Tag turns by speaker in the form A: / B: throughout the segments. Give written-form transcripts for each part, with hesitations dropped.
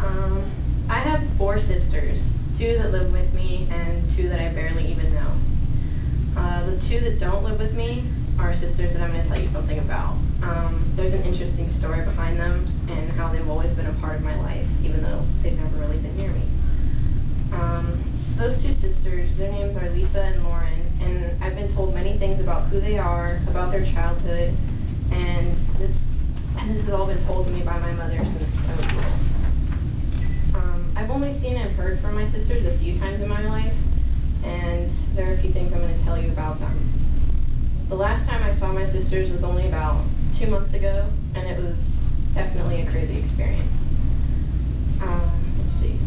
A: Um, I have four sisters, two that live with me and two that I barely even know. The two that don't live with me are sisters that I'm going to tell you something about. There's an interesting story behind them and how they've always been a part of my life, even though they've never really been near me. Those two sisters, their names are Lisa and Lauren, and I've been told many things about who they are, about their childhood, and this has all been told to me by my mother since I was little. I've only seen and heard from my sisters a few times in my life, and there are a few things I'm going to tell you about them. The last time I saw my sisters was only about 2 months ago, and it was definitely a crazy experience. Let's see.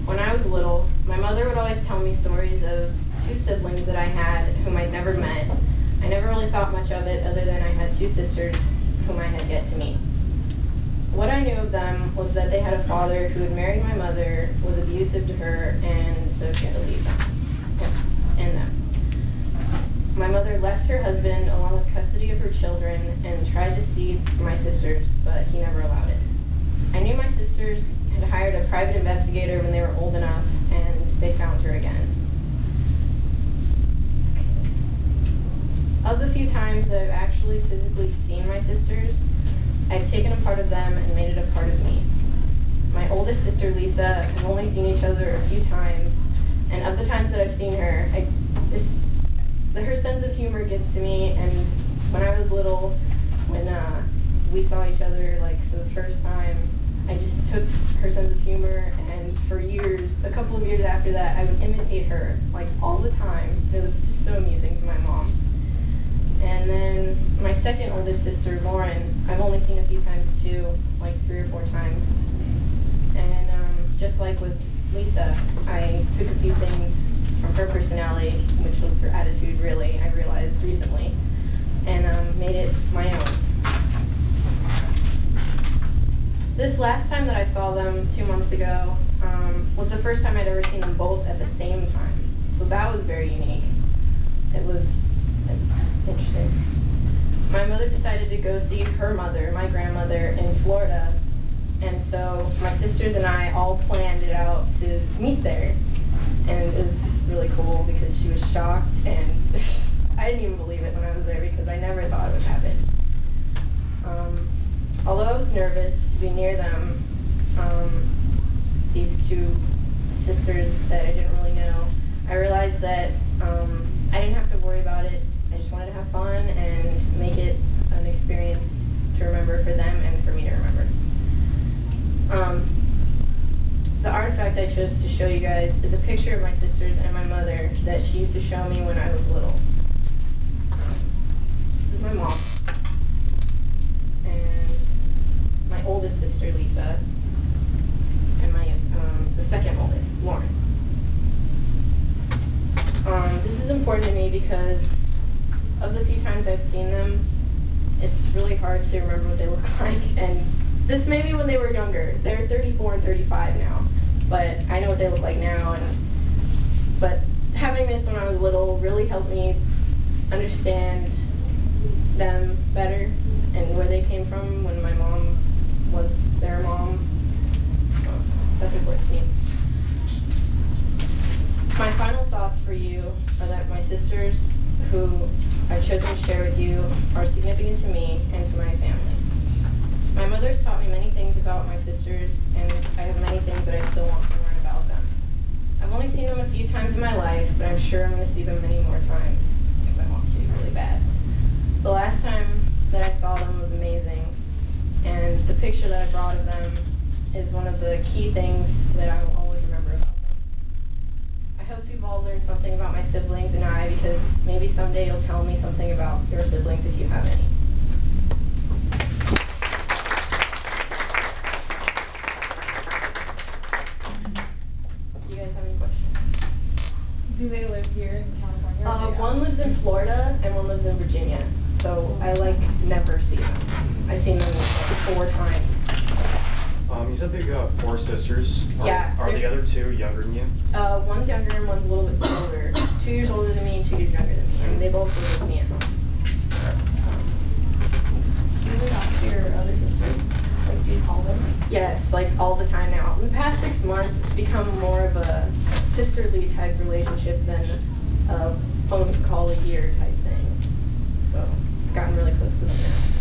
A: When I was little, my mother would always tell me stories of two siblings that I had whom I'd never met. I never really thought much of it other than I had two sisters whom I had yet to meet. What I knew of them was that they had a father who had married my mother, was abusive to her, and so she had to leave them. And them. My mother left her husband along with custody of her children and tried to see my sisters, but he never allowed it. I knew my sisters had hired a private investigator when they were old enough, and they found her again. Of the few times that I've actually physically seen my sisters, I've taken a part of them and made it a part of me. My oldest sister, Lisa, have only seen each other a few times, and of the times that I've seen her, her sense of humor gets to me, and when I was little, when we saw each other like for the first time, I just took her sense of humor, and for years, a couple of years after that, I would imitate her like all the time. It was just so amusing to my mom. And then my second oldest sister, Lauren, I've only seen a few times too, like 3 or 4 times. And just like with Lisa, I took a few things from her personality, which was her attitude really, I realized recently, and made it my own. This last time that I saw them 2 months ago was the first time I'd ever seen them both at the same time. So that was very unique. It was interesting. My mother decided to go see her mother, my grandmother, in Florida, and so my sisters and I all planned it out to meet there. And it was really cool because she was shocked, and I didn't even believe it when I was there because I never thought it would happen. Although I was nervous to be near them, these two sisters that I didn't really know, I realized that I didn't have to worry about it. I just wanted to have fun and make it an experience to remember for them and for me to remember. The artifact I chose to show you guys is a picture of my sisters and my mother that she used to show me when I was little. This is my mom. And my oldest sister, Lisa. And the second oldest, Lauren. This is important to me because of the few times I've seen them, it's really hard to remember what they look like. And this may be when they were younger. They're 34 and 35 now, but I know what they look like now. But having this when I was little really helped me understand them better and where they came from when my mom was their mom. So that's important to me. My final thoughts for you are that my sisters, who I've chosen to share with you, are significant to me and to my family. My mother's taught me many things about my sisters, and I have many things that I still want to learn about them. I've only seen them a few times in my life, but I'm sure I'm going to see them many more times, because I want to really bad. The last time that I saw them was amazing, and the picture that I brought of them is one of the key things that I will always remember about them. I hope you've all learned something about my siblings and I, because maybe someday you'll tell me something about your siblings if you have any. Do you guys have any questions?
B: Do they live here in California?
A: One lives in Florida and one lives in Virginia, so I never see them. I've seen them like 4 times.
C: You said they got 4 sisters.
A: Yeah.
C: Are the other 2 younger than you?
A: One's younger and one's a little bit older. 2 years older than me and 2 years younger than me, and they both live with me at home. So.
B: Do you talk to your other sisters? Like, do you call them?
A: Yes, like all the time now. In the become more of a sisterly type relationship than a phone call a year type thing. So I've gotten really close to them now.